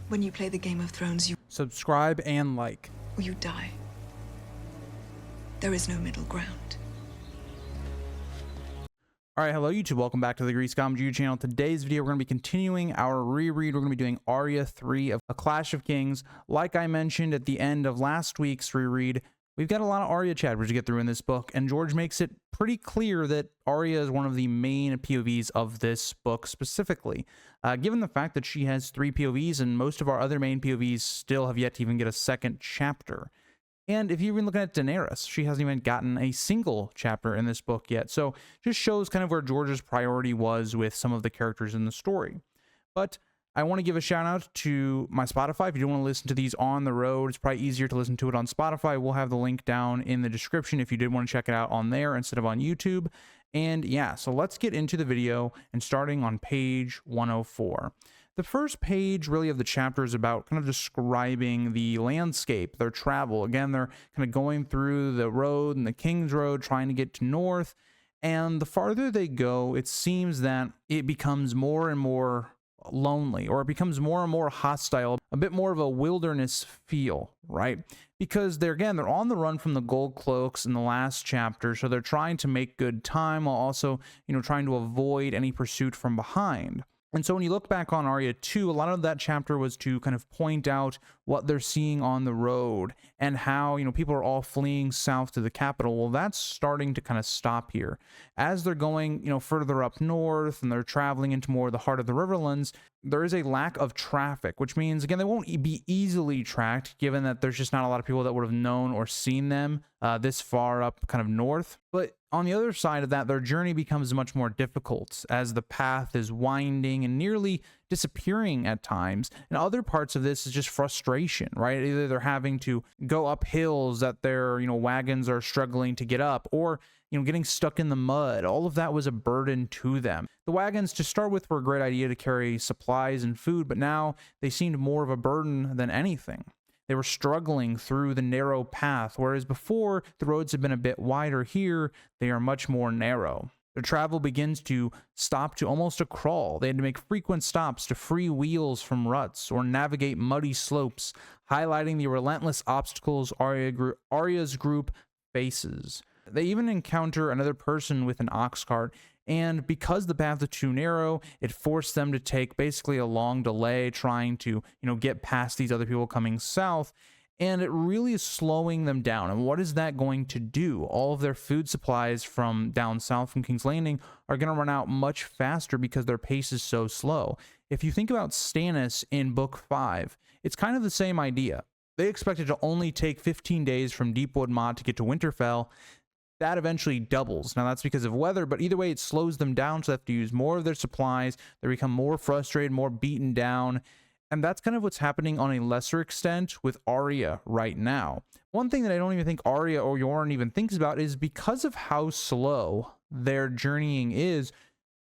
When you play the Game of Thrones, you Subscribe and like. or you die. There is no middle ground. All right, hello YouTube. Welcome back to the Grease Comedy YouTube channel. Today's video, we're going to be continuing our reread. We're going to be doing Arya III of A Clash of Kings. Like I mentioned at the end of last week's reread, we've got a lot of Arya chapters to get through in this book, and George makes it pretty clear that Arya is one of the main POVs of this book specifically. Given the fact that she has 3 POVs and most of our other main POVs still have yet to even get a second chapter. And if you're even looking at Daenerys, she hasn't even gotten a single chapter in this book yet. So just shows kind of where George's priority was with some of the characters in the story. But I want to give a shout out to my Spotify. If you don't want to listen to these on the road, it's probably easier to listen to it on Spotify. We'll have the link down in the description if you did want to check it out on there instead of on YouTube. And yeah, so let's get into the video and starting on page 104. The first page really of the chapter is about kind of describing the landscape, their travel. Again, they're kind of going through the road and the King's Road, trying to get to north. And the farther they go, it seems that it becomes more and more lonely, or it becomes more and more hostile, a bit more of a wilderness feel, right? Because they're on the run from the Gold Cloaks in the last chapter, so they're trying to make good time while also, trying to avoid any pursuit from behind. And so when you look back on Arya 2, a lot of that chapter was to kind of point out what they're seeing on the road and how, people are all fleeing south to the capital. Well, that's starting to kind of stop here. As they're going, further up north and they're traveling into more of the heart of the Riverlands, there is a lack of traffic, which means, again, they won't be easily tracked, given that there's just not a lot of people that would have known or seen them this far up kind of north. But on the other side of that, their journey becomes much more difficult as the path is winding and nearly disappearing at times. And other parts of this is just frustration, right? Either they're having to go up hills that their, wagons are struggling to get up, or getting stuck in the mud. All of that was a burden to them. The wagons, to start with, were a great idea to carry supplies and food, but now they seemed more of a burden than anything. They were struggling through the narrow path, whereas before the roads had been a bit wider. Here, they are much more narrow. Their travel begins to stop to almost a crawl. They had to make frequent stops to free wheels from ruts or navigate muddy slopes, highlighting the relentless obstacles Arya's group faces. They even encounter another person with an ox cart, and because the path is too narrow, it forced them to take basically a long delay trying to, get past these other people coming south, and it really is slowing them down. And what is that going to do? All of their food supplies from down south from King's Landing are going to run out much faster because their pace is so slow. If you think about Stannis in Book 5, it's kind of the same idea. They expected to only take 15 days from Deepwood Motte to get to Winterfell. That eventually doubles. Now, that's because of weather, but either way, it slows them down, so they have to use more of their supplies. They become more frustrated, more beaten down, and that's kind of what's happening on a lesser extent with Arya right now. One thing that I don't even think Arya or Yoren even thinks about is because of how slow their journeying is,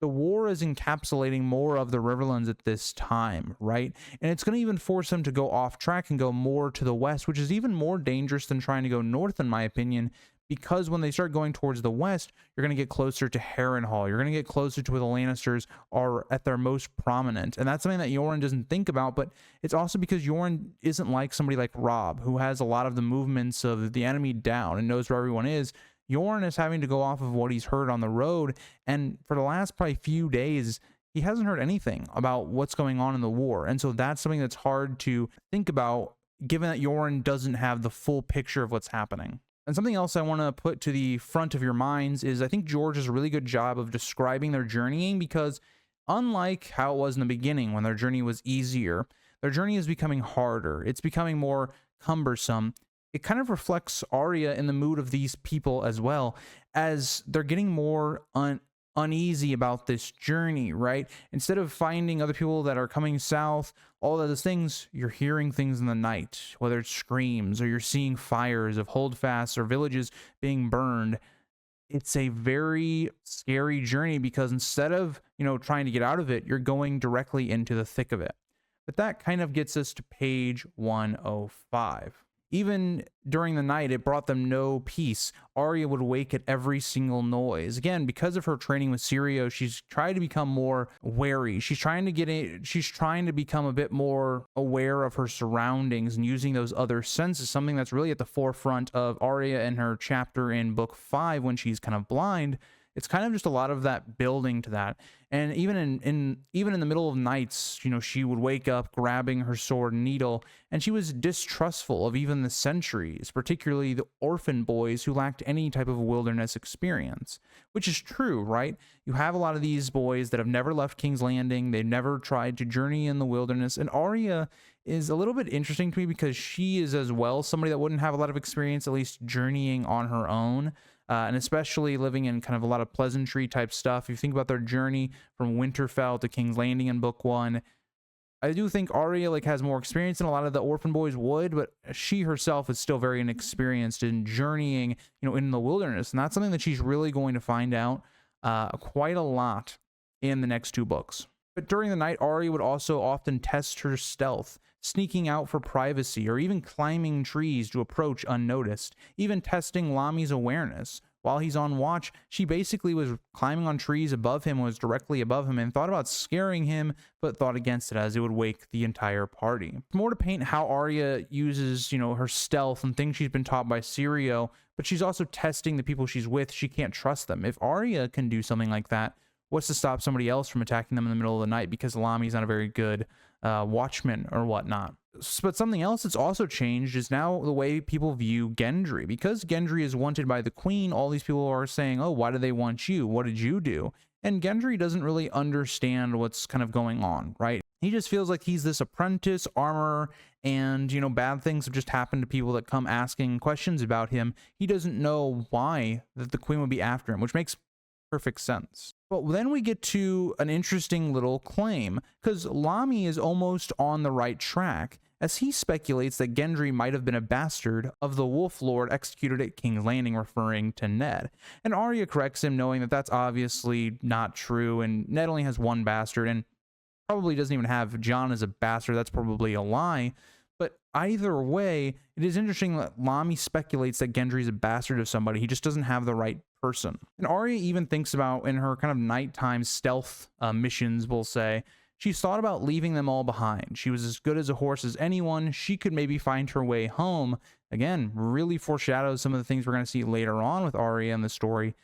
the war is encapsulating more of the Riverlands at this time, right? And it's going to even force them to go off track and go more to the west, which is even more dangerous than trying to go north, in my opinion, because when they start going towards the west, you're going to get closer to Harrenhal. You're going to get closer to where the Lannisters are at their most prominent. And that's something that Yoren doesn't think about, but it's also because Yoren isn't like somebody like Robb, who has a lot of the movements of the enemy down and knows where everyone is. Yoren is having to go off of what he's heard on the road, and for the last probably few days, he hasn't heard anything about what's going on in the war. And so that's something that's hard to think about, given that Yoren doesn't have the full picture of what's happening. And something else I want to put to the front of your minds is I think George does a really good job of describing their journeying, because unlike how it was in the beginning when their journey was easier, their journey is becoming harder. It's becoming more cumbersome. It kind of reflects Arya in the mood of these people as well, as they're getting more uneasy about this journey, right? Instead of finding other people that are coming south, all of those things, you're hearing things in the night, whether it's screams or you're seeing fires of holdfasts or villages being burned. It's a very scary journey because instead of, trying to get out of it, you're going directly into the thick of it. But that kind of gets us to page 105. even during the night, it brought them no peace. Arya would wake at every single noise. Again, because of her training with Syrio, she's tried to become more wary. She's trying to become a bit more aware of her surroundings and using those other senses, something that's really at the forefront of Arya in her chapter in book 5 when she's kind of blind. It's kind of just a lot of that building to that. And even in the middle of nights, you know, she would wake up grabbing her sword and needle, and she was distrustful of even the sentries, particularly the orphan boys who lacked any type of wilderness experience, which is true, right? You have a lot of these boys that have never left King's Landing. They've never tried to journey in the wilderness. And Arya is a little bit interesting to me because she is as well somebody that wouldn't have a lot of experience, at least journeying on her own. And especially living in kind of a lot of pleasantry type stuff. If you think about their journey from Winterfell to King's Landing in book 1, I do think Arya has more experience than a lot of the orphan boys would, but she herself is still very inexperienced in journeying, you know, in the wilderness. And that's something that she's really going to find out quite a lot in the next 2 books. But during the night, Arya would also often test her stealth, sneaking out for privacy, or even climbing trees to approach unnoticed, even testing Lami's awareness. While he's on watch, she basically was climbing on trees above him, was directly above him, and thought about scaring him, but thought against it as it would wake the entire party. More to paint how Arya uses, you know, her stealth and things she's been taught by Syrio, but she's also testing the people she's with. She can't trust them. If Arya can do something like that, what's to stop somebody else from attacking them in the middle of the night because Lami's not a very good watchman or whatnot? But something else that's also changed is now the way people view Gendry. Because Gendry is wanted by the queen, all these people are saying, oh, why do they want you? What did you do? And Gendry doesn't really understand what's kind of going on, right? He just feels like he's this apprentice armorer, and, you know, bad things have just happened to people that come asking questions about him. He doesn't know why that the queen would be after him, which makes perfect sense. But then we get to an interesting little claim, because Lami is almost on the right track, as he speculates that Gendry might have been a bastard of the Wolf Lord executed at King's Landing, referring to Ned. And Arya corrects him, knowing that that's obviously not true, and Ned only has 1 bastard, and probably doesn't even have Jon as a bastard. That's probably a lie. But either way, it is interesting that Lami speculates that Gendry is a bastard of somebody. He just doesn't have the right person. And Arya even thinks about, in her kind of nighttime stealth missions, we'll say, she's thought about leaving them all behind. She was as good as a horse as anyone. She could maybe find her way home. Again, really foreshadows some of the things we're going to see later on with Arya in the story.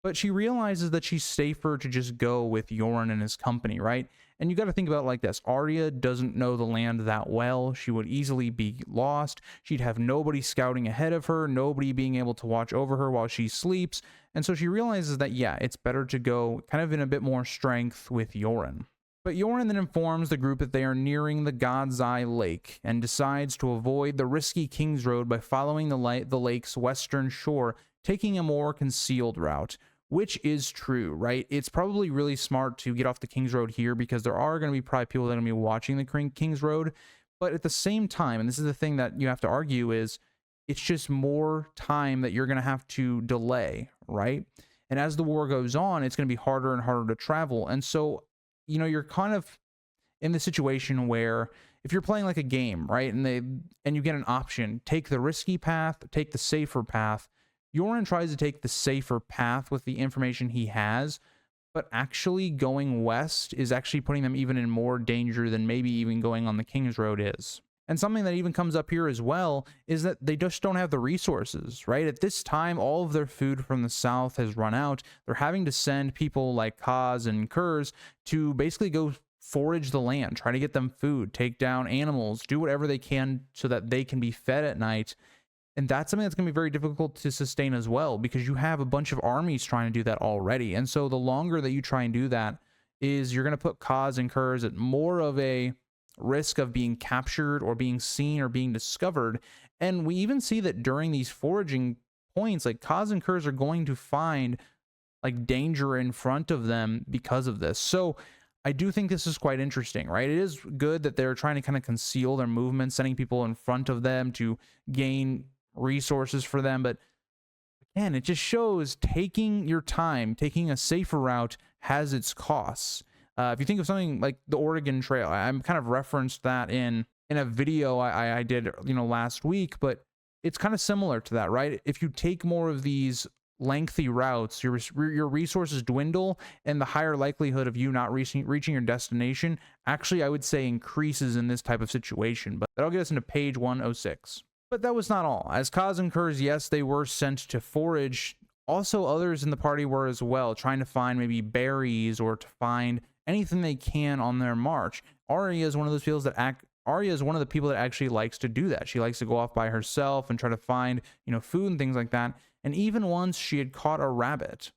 But she realizes that she's safer to just go with Yoren and his company, right? And you got to think about it like this. Arya doesn't know the land that well. She would easily be lost. She'd have nobody scouting ahead of her, nobody being able to watch over her while she sleeps. And so she realizes that, yeah, it's better to go kind of in a bit more strength with Yoren. But Yoren then informs the group that they are nearing the God's Eye Lake and decides to avoid the risky King's Road by following the lake's western shore, taking a more concealed route. Which is true, right? It's probably really smart to get off the King's Road here because there are going to be probably people that are going to be watching the King's Road. But at the same time, and this is the thing that you have to argue, is it's just more time that you're going to have to delay, right? And as the war goes on, it's going to be harder and harder to travel. And so, you know, you're kind of in the situation where if you're playing like a game, right, and you get an option, take the risky path, take the safer path. Yoren tries to take the safer path with the information he has, but actually going west is actually putting them even in more danger than maybe even going on the King's Road is. And something that even comes up here as well is that they just don't have the resources, right? At this time, all of their food from the south has run out. They're having to send people like Kaz and Kurz to basically go forage the land, try to get them food, take down animals, do whatever they can so that they can be fed at night. And that's something that's going to be very difficult to sustain as well, because you have a bunch of armies trying to do that already. And so the longer that you try and do that is you're going to put Kaz and Kurz at more of a risk of being captured or being seen or being discovered. And we even see that during these foraging points, like Kaz and Kurz are going to find like danger in front of them because of this. So I do think this is quite interesting, right? It is good that they're trying to kind of conceal their movements, sending people in front of them to gain resources for them. But again, it just shows taking your time, taking a safer route has its costs. If you think of something like the Oregon Trail, I'm kind of referenced that in a video I did, you know, last week, but it's kind of similar to that, right? If you take more of these lengthy routes, your resources dwindle, and the higher likelihood of you not reaching your destination actually, I would say, increases in this type of situation. But that'll get us into page 106. But that was not all. As Kaz and Kurz, yes, they were sent to forage. Also, others in the party were as well, trying to find maybe berries or to find anything they can on their march. Arya is one of those people that Arya is one of the people that actually likes to do that. She likes to go off by herself and try to find, food and things like that. And even once she had caught a rabbit,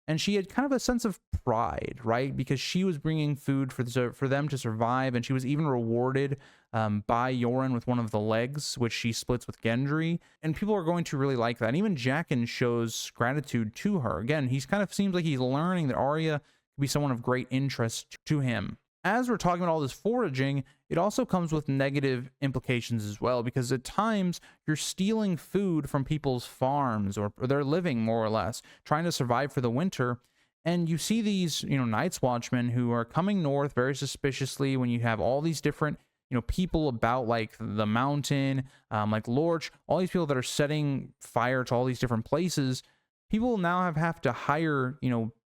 and she had kind of a sense of pride, right? Because she was bringing food for them to survive, and she was even rewarded by Yoren with one of the legs, which she splits with Gendry. And people are going to really like that. And even Jaqen shows gratitude to her. Again, he's kind of seems like he's learning that Arya could be someone of great interest to him. As we're talking about all this foraging, it also comes with negative implications as well, because at times you're stealing food from people's farms or they're living more or less, trying to survive for the winter. And you see these, Night's Watchmen who are coming north very suspiciously when you have all these different, people about like the mountain, like Lorch, all these people that are setting fire to all these different places. People now have to hire,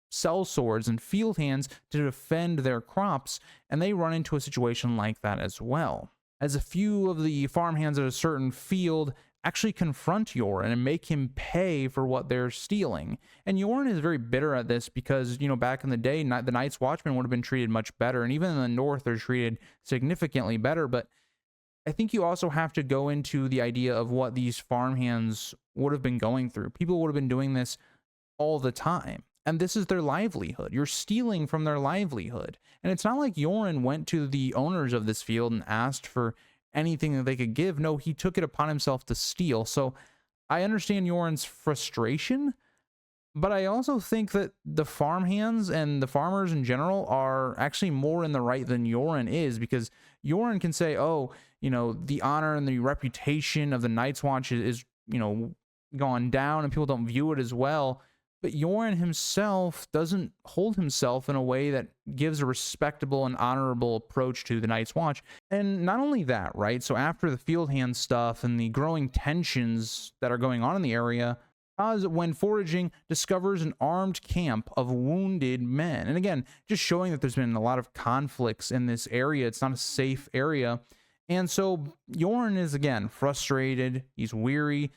sellswords and field hands to defend their crops, and they run into a situation like that as well, as a few of the farmhands at a certain field actually confront Yoren and make him pay for what they're stealing. And Yoren is very bitter at this because, back in the day, the Night's Watchmen would have been treated much better, and even in the north they're treated significantly better. But I think you also have to go into the idea of what these farmhands would have been going through. People would have been doing this all the time. And this is their livelihood. You're stealing from their livelihood. And it's not like Yoren went to the owners of this field and asked for anything that they could give. No, he took it upon himself to steal. So I understand Yoren's frustration, but I also think that the farmhands and the farmers in general are actually more in the right than Yoren is, because Yoren can say, oh, the honor and the reputation of the Night's Watch is gone down and people don't view it as well. But Yoren himself doesn't hold himself in a way that gives a respectable and honorable approach to the Night's Watch. And not only that, right? So after the field hand stuff and the growing tensions that are going on in the area, Oz, when foraging, discovers an armed camp of wounded men. And again, just showing that there's been a lot of conflicts in this area. It's not a safe area. And so Yoren is, again, frustrated. He's weary.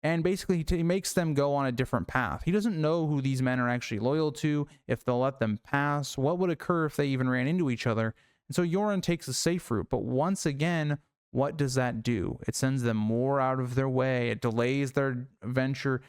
And basically, he makes them go on a different path. He doesn't know who these men are actually loyal to, if they'll let them pass, what would occur if they even ran into each other. And so Yoren takes the safe route. But once again, what does that do? It sends them more out of their way. It delays their venture.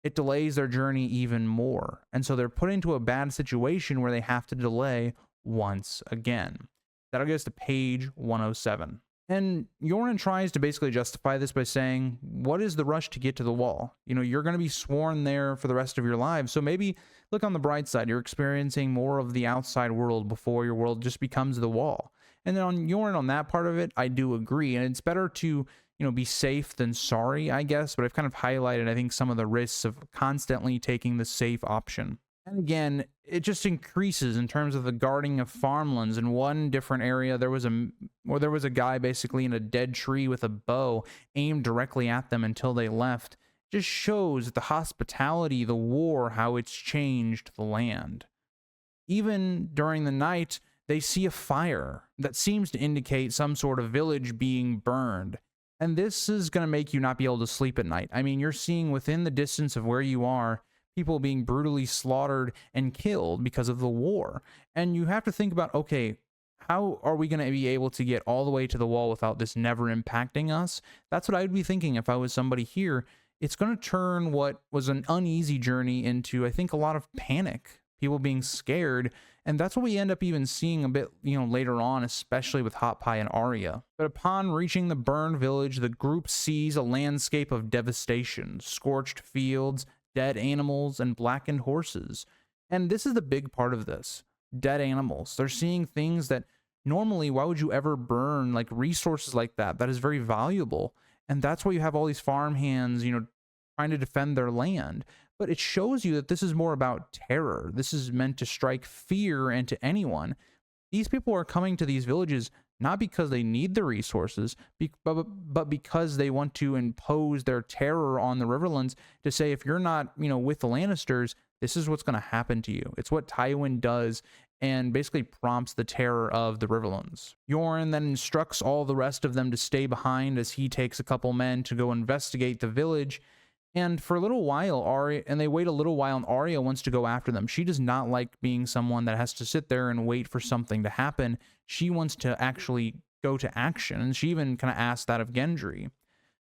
It delays their journey even more. And so they're put into a bad situation where they have to delay once again. That'll get us to page 107. And Yoren tries to basically justify this by saying, what is the rush to get to the wall? You're going to be sworn there for the rest of your lives. So maybe look on the bright side. You're experiencing more of the outside world before your world just becomes the wall. And then on Yoren, on that part of it, I do agree. And it's better to, be safe than sorry, I guess. But I've kind of highlighted, I think, some of the risks of constantly taking the safe option. And again, it just increases in terms of the guarding of farmlands. In one different area, there was a guy basically in a dead tree with a bow aimed directly at them until they left. It just shows the hospitality, the war, how it's changed the land. Even during the night, they see a fire that seems to indicate some sort of village being burned. And this is going to make you not be able to sleep at night. I mean, you're seeing within the distance of where you are, people being brutally slaughtered and killed because of the war. And you have to think about, okay, how are we going to be able to get all the way to the wall without this never impacting us? That's what I would be thinking if I was somebody here. It's going to turn what was an uneasy journey into, I think, a lot of panic, people being scared. And that's what we end up even seeing a bit, later on, especially with Hot Pie and Arya. But upon reaching the burned village, the group sees a landscape of devastation, scorched fields, dead animals, and blackened horses. And this is the big part of this. Dead animals. They're seeing things that normally, why would you ever burn like resources like that? That is very valuable. And that's why you have all these farmhands, trying to defend their land. But it shows you that this is more about terror. This is meant to strike fear into anyone. These people are coming to these villages not because they need the resources, but because they want to impose their terror on the Riverlands to say, if you're not, with the Lannisters, this is what's going to happen to you. It's what Tywin does, and basically prompts the terror of the Riverlands. Yoren then instructs all the rest of them to stay behind as he takes a couple men to go investigate the village. And for a little while, they wait a little while, and Arya wants to go after them. She does not like being someone that has to sit there and wait for something to happen. She wants to actually go to action, and she even kind of asks that of Gendry.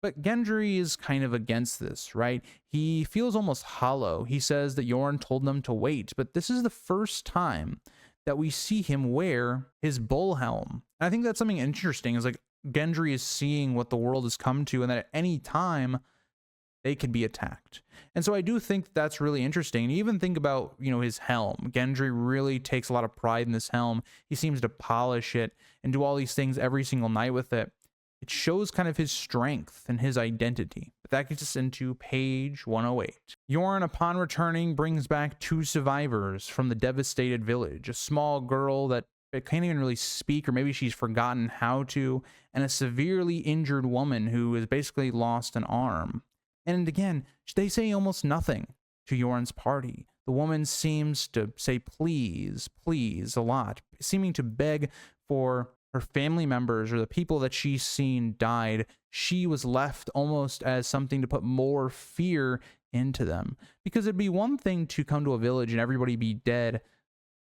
But Gendry is kind of against this, right? He feels almost hollow. He says that Yoren told them to wait, but this is the first time that we see him wear his bull helm. And I think that's something interesting, is like Gendry is seeing what the world has come to, and that at any time they could be attacked. And so I do think that's really interesting. And even think about, his helm. Gendry really takes a lot of pride in this helm. He seems to polish it and do all these things every single night with it. It shows kind of his strength and his identity. But that gets us into page 108. Yoren, upon returning, brings back 2 survivors from the devastated village. A small girl that can't even really speak, or maybe she's forgotten how to, and a severely injured woman who has basically lost an arm. And again, they say almost nothing to Yoren's party. The woman seems to say please, please a lot, seeming to beg for her family members or the people that she's seen died. She was left almost as something to put more fear into them. Because it'd be one thing to come to a village and everybody be dead,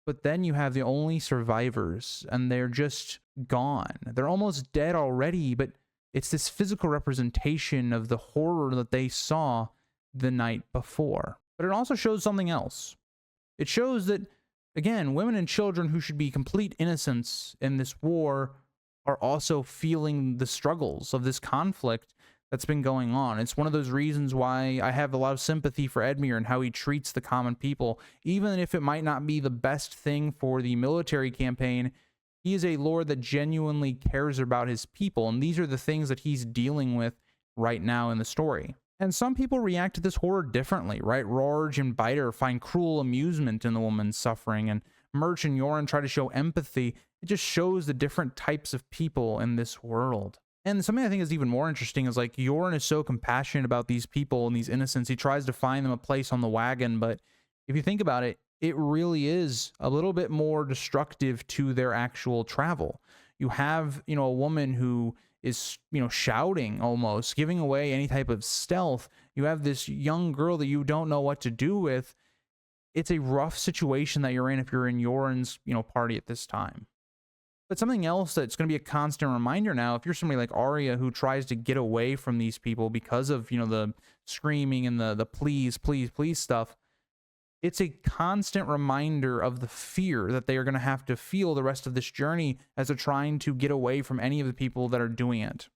but then you have the only survivors and they're just gone. They're almost dead already, but it's this physical representation of the horror that they saw the night before. But it also shows something else. It shows that, again, women and children who should be complete innocents in this war are also feeling the struggles of this conflict that's been going on. It's one of those reasons why I have a lot of sympathy for Edmure and how he treats the common people. Even if it might not be the best thing for the military campaign, he is a lord that genuinely cares about his people, and these are the things that he's dealing with right now in the story. And some people react to this horror differently, right? Rorge and Biter find cruel amusement in the woman's suffering, and Merch and Yoren try to show empathy. It just shows the different types of people in this world. And something I think is even more interesting is like Yoren is so compassionate about these people and these innocents. He tries to find them a place on the wagon, but if you think about it, it really is a little bit more destructive to their actual travel. You have, a woman who is, shouting almost, giving away any type of stealth. You have this young girl that you don't know what to do with. It's a rough situation that you're in if you're in Yoren's, party at this time. But something else that's going to be a constant reminder now, if you're somebody like Arya who tries to get away from these people because of, the screaming and the please, please, please stuff, it's a constant reminder of the fear that they are going to have to feel the rest of this journey as they're trying to get away from any of the people that are doing it.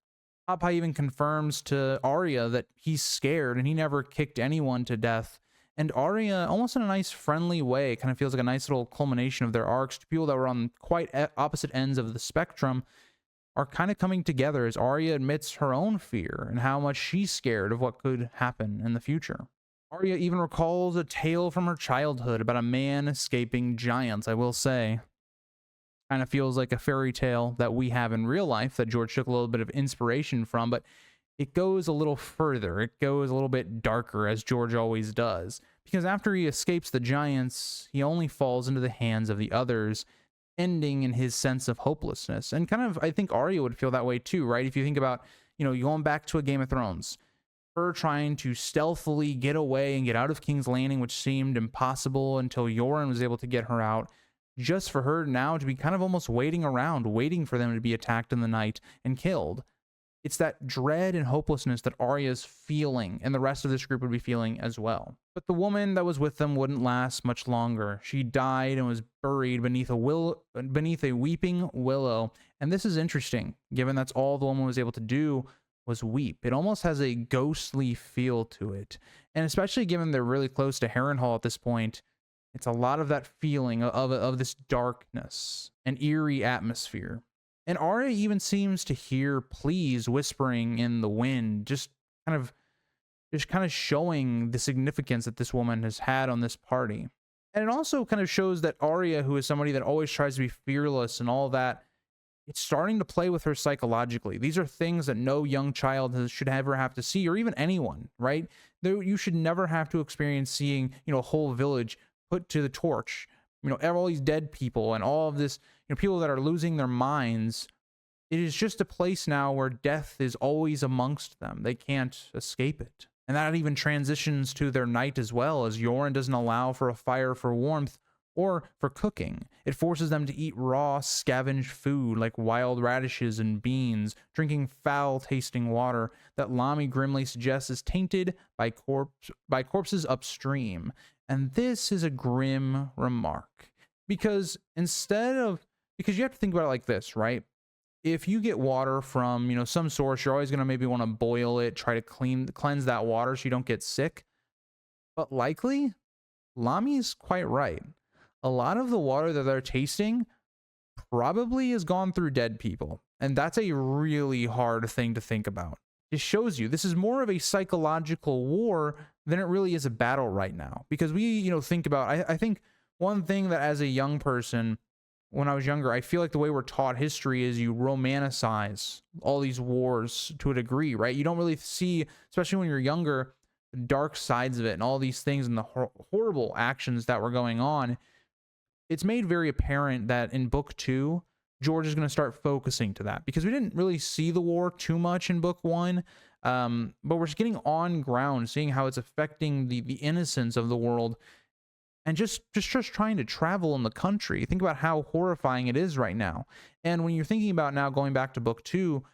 Papa even confirms to Arya that he's scared and he never kicked anyone to death. And Arya, almost in a nice friendly way, kind of feels like a nice little culmination of their arcs to people that were on quite opposite ends of the spectrum, are kind of coming together as Arya admits her own fear and how much she's scared of what could happen in the future. Arya even recalls a tale from her childhood about a man escaping giants, I will say. Kind of feels like a fairy tale that we have in real life that George took a little bit of inspiration from, but it goes a little further. It goes a little bit darker, as George always does. Because after he escapes the giants, he only falls into the hands of the others, ending in his sense of hopelessness. And kind of, I think Arya would feel that way too, right? If you think about, you going back to a Game of Thrones, her trying to stealthily get away and get out of King's Landing, which seemed impossible until Yoren was able to get her out, just for her now to be kind of almost waiting around, waiting for them to be attacked in the night and killed. It's that dread and hopelessness that Arya's feeling, and the rest of this group would be feeling as well. But the woman that was with them wouldn't last much longer. She died and was buried beneath a weeping willow. And this is interesting, given that's all the woman was able to do was weep. It almost has a ghostly feel to it. And especially given they're really close to Harrenhal at this point, it's a lot of that feeling of this darkness, an eerie atmosphere. And Arya even seems to hear pleas whispering in the wind, just kind of showing the significance that this woman has had on this party. And it also kind of shows that Arya, who is somebody that always tries to be fearless and all that, it's starting to play with her psychologically. These are things that no young child should ever have to see, or even anyone, right? You should never have to experience seeing, a whole village put to the torch, all these dead people and all of this, people that are losing their minds. It is just a place now where death is always amongst them. They can't escape it. And that even transitions to their night as well, as Yoren doesn't allow for a fire for warmth or for cooking. It forces them to eat raw, scavenged food like wild radishes and beans, drinking foul-tasting water that Lamy grimly suggests is tainted by corpses upstream. And this is a grim remark, because you have to think about it like this, right? If you get water from, some source, you're always going to maybe want to boil it, try to cleanse that water so you don't get sick. But likely, Lamy's quite right. A lot of the water that they're tasting probably has gone through dead people. And that's a really hard thing to think about. It shows you this is more of a psychological war than it really is a battle right now. Because we, think about, I think one thing that as a young person, when I was younger, I feel like the way we're taught history is you romanticize all these wars to a degree, right? You don't really see, especially when you're younger, the dark sides of it and all these things and the horrible actions that were going on. It's made very apparent that in book 2, George is going to start focusing to that, because we didn't really see the war too much in book 1. But we're just getting on ground, seeing how it's affecting the innocence of the world. And just trying to travel in the country. Think about how horrifying it is right now. And when you're thinking about now going back to book 2,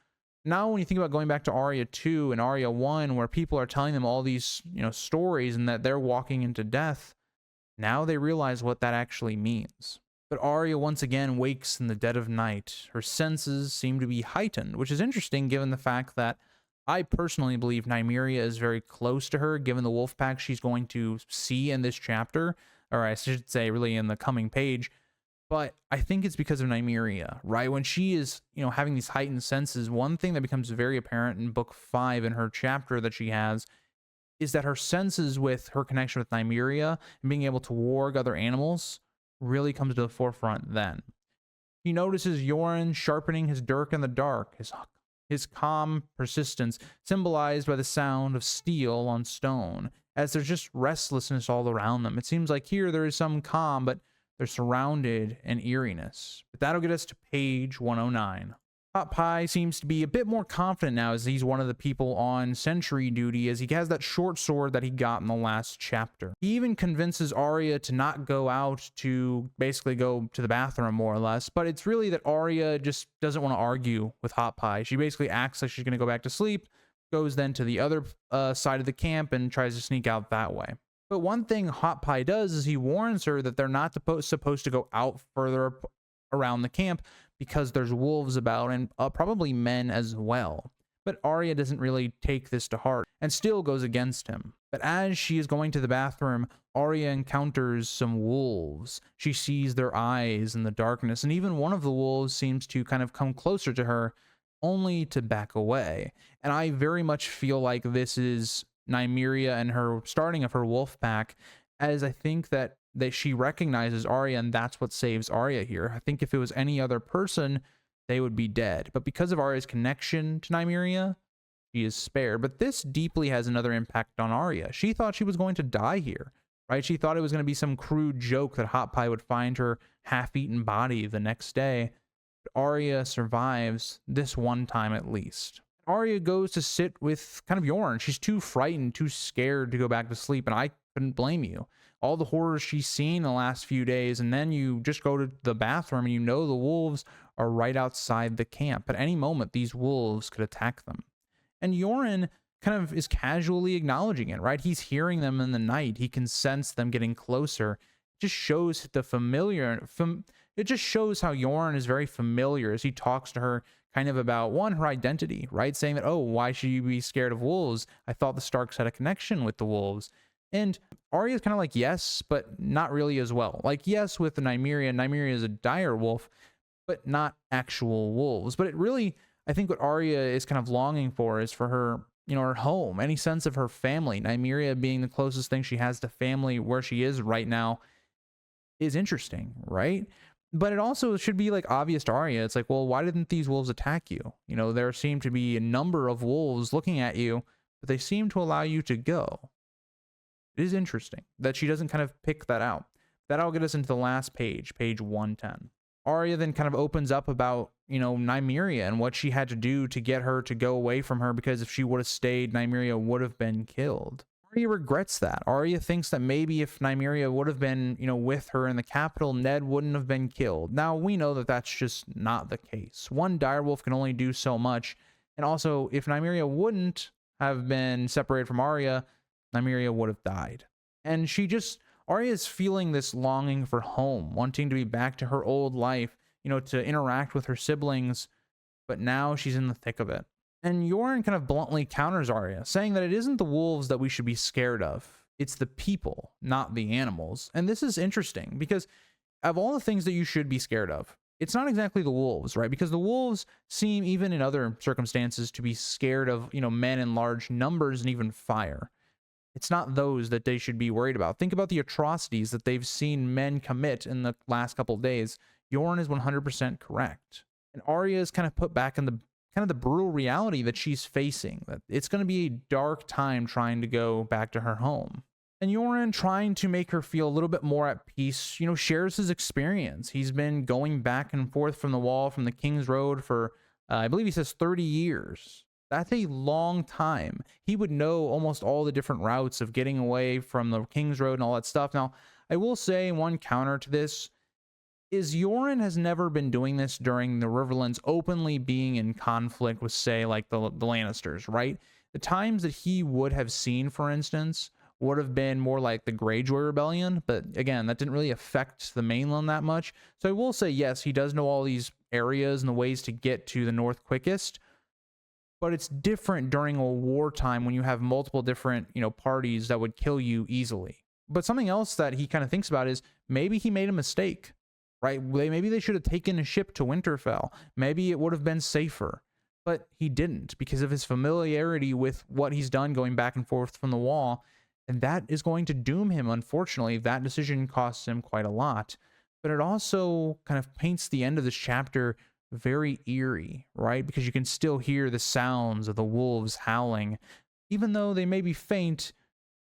now when you think about going back to Arya 2 and Arya 1, where people are telling them all these, stories and that they're walking into death, now they realize what that actually means. But Arya once again wakes in the dead of night. Her senses seem to be heightened, which is interesting given the fact that I personally believe Nymeria is very close to her, given the wolf pack she's going to see in this chapter. Or I should say really in the coming page. But I think it's because of Nymeria, right? When she is, having these heightened senses, one thing that becomes very apparent in book 5 in her chapter that she has is that her senses with her connection with Nymeria and being able to warg other animals really comes to the forefront then. He notices Yoren sharpening his dirk in the dark, his calm persistence symbolized by the sound of steel on stone, as there's just restlessness all around them. It seems like here there is some calm, but they're surrounded in eeriness. But that'll get us to page 109. Hot Pie seems to be a bit more confident now, as he's one of the people on sentry duty, as he has that short sword that he got in the last chapter. He even convinces Arya to not go out, to basically go to the bathroom more or less, but it's really that Arya just doesn't want to argue with Hot Pie. She basically acts like she's going to go back to sleep, goes then to the other side of the camp and tries to sneak out that way. But one thing Hot Pie does is he warns her that they're not supposed to go out further around the camp, because there's wolves about and probably men as well. But Arya doesn't really take this to heart and still goes against him. But as she is going to the bathroom, Arya encounters some wolves. She sees their eyes in the darkness, and even one of the wolves seems to kind of come closer to her, only to back away. And I very much feel like this is Nymeria and her starting of her wolf pack, as I think that she recognizes Arya, and that's what saves Arya here. I think if it was any other person, they would be dead. But because of Arya's connection to Nymeria, she is spared. But this deeply has another impact on Arya. She thought she was going to die here, right? She thought it was going to be some crude joke that Hot Pie would find her half-eaten body the next day. But Arya survives this one time at least. Arya goes to sit with kind of Yoren. She's too frightened, too scared to go back to sleep, and I couldn't blame you. All the horrors she's seen in the last few days, and then you just go to the bathroom and the wolves are right outside the camp. At any moment, these wolves could attack them. And Yoren kind of is casually acknowledging it, right? He's hearing them in the night. He can sense them getting closer. It just shows the it just shows how Yoren is very familiar as he talks to her kind of about, one, her identity, right? Saying that, oh, why should you be scared of wolves? I thought the Starks had a connection with the wolves. And Arya's kind of like, yes, but not really as well. Like, yes, with the Nymeria is a dire wolf, but not actual wolves. But it really, I think what Arya is kind of longing for is for her, her home, any sense of her family. Nymeria being the closest thing she has to family where she is right now is interesting, right? But it also should be like obvious to Arya. It's like, well, why didn't these wolves attack you? You know, there seemed to be a number of wolves looking at you, but they seem to allow you to go. It is interesting that she doesn't kind of pick that out. That'll get us into the last page, page 110. Arya then kind of opens up about, you know, Nymeria and what she had to do to get her to go away from her, because if she would have stayed, Nymeria would have been killed. Arya regrets that. Arya thinks that maybe if Nymeria would have been, you know, with her in the capital, Ned wouldn't have been killed. Now, we know that that's just not the case. One direwolf can only do so much. And also, if Nymeria wouldn't have been separated from Arya, Nymeria would have died. And Arya is feeling this longing for home, wanting to be back to her old life, you know, to interact with her siblings, but now she's in the thick of it. And Yoren kind of bluntly counters Arya, saying that it isn't the wolves that we should be scared of. It's the people, not the animals. And this is interesting because of all the things that you should be scared of, it's not exactly the wolves, right? Because the wolves seem, even in other circumstances, to be scared of, you know, men in large numbers and even fire. It's not those that they should be worried about. Think about the atrocities that they've seen men commit in the last couple of days. Yoren is 100% correct. And Arya is kind of put back in the brutal reality that she's facing, that it's going to be a dark time trying to go back to her home. And Yoren, trying to make her feel a little bit more at peace, you know, shares his experience. He's been going back and forth from the wall, from the King's Road for, I believe he says 30 years. That's a long time. He would know almost all the different routes of getting away from the King's Road and all that stuff. Now, I will say one counter to this is Yoren has never been doing this during the Riverlands openly being in conflict with, say, like the Lannisters, right? The times that he would have seen, for instance, would have been more like the Greyjoy Rebellion, but again, that didn't really affect the mainland that much. So I will say, yes, he does know all these areas and the ways to get to the north quickest, but it's different during a wartime when you have multiple different, you know, parties that would kill you easily. But something else that he kind of thinks about is maybe he made a mistake, right? Maybe they should have taken a ship to Winterfell. Maybe it would have been safer, but he didn't because of his familiarity with what he's done going back and forth from the wall. And that is going to doom him, unfortunately. That decision costs him quite a lot. But it also kind of paints the end of this chapter very eerie, right? Because you can still hear the sounds of the wolves howling. Even though they may be faint,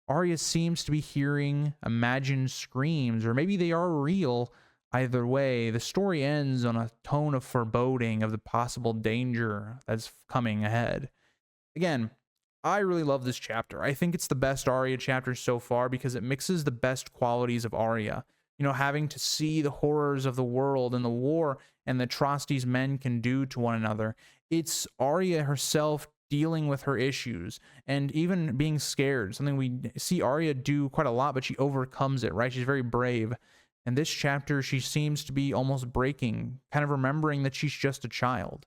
Arya seems to be hearing imagined screams, or maybe they are real. Either way, the story ends on a tone of foreboding of the possible danger that's coming ahead. Again, I really love this chapter. I think it's the best Arya chapter so far because it mixes the best qualities of Arya. You know, having to see the horrors of the world and the war and the atrocities men can do to one another. It's Arya herself dealing with her issues and even being scared, something we see Arya do quite a lot, but she overcomes it, right? She's very brave. And this chapter, she seems to be almost breaking, kind of remembering that she's just a child.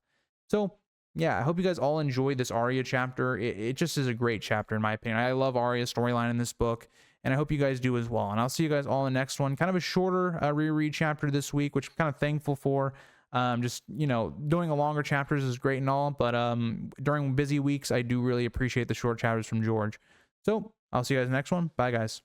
So yeah, I hope you guys all enjoyed this Arya chapter. It just is a great chapter in my opinion. I love Arya's storyline in this book, and I hope you guys do as well. And I'll see you guys all in the next one. Kind of a shorter reread chapter this week, which I'm kind of thankful for. Just, you know, doing a longer chapters is great and all, but during busy weeks, I do really appreciate the short chapters from George. So I'll see you guys in the next one. Bye, guys.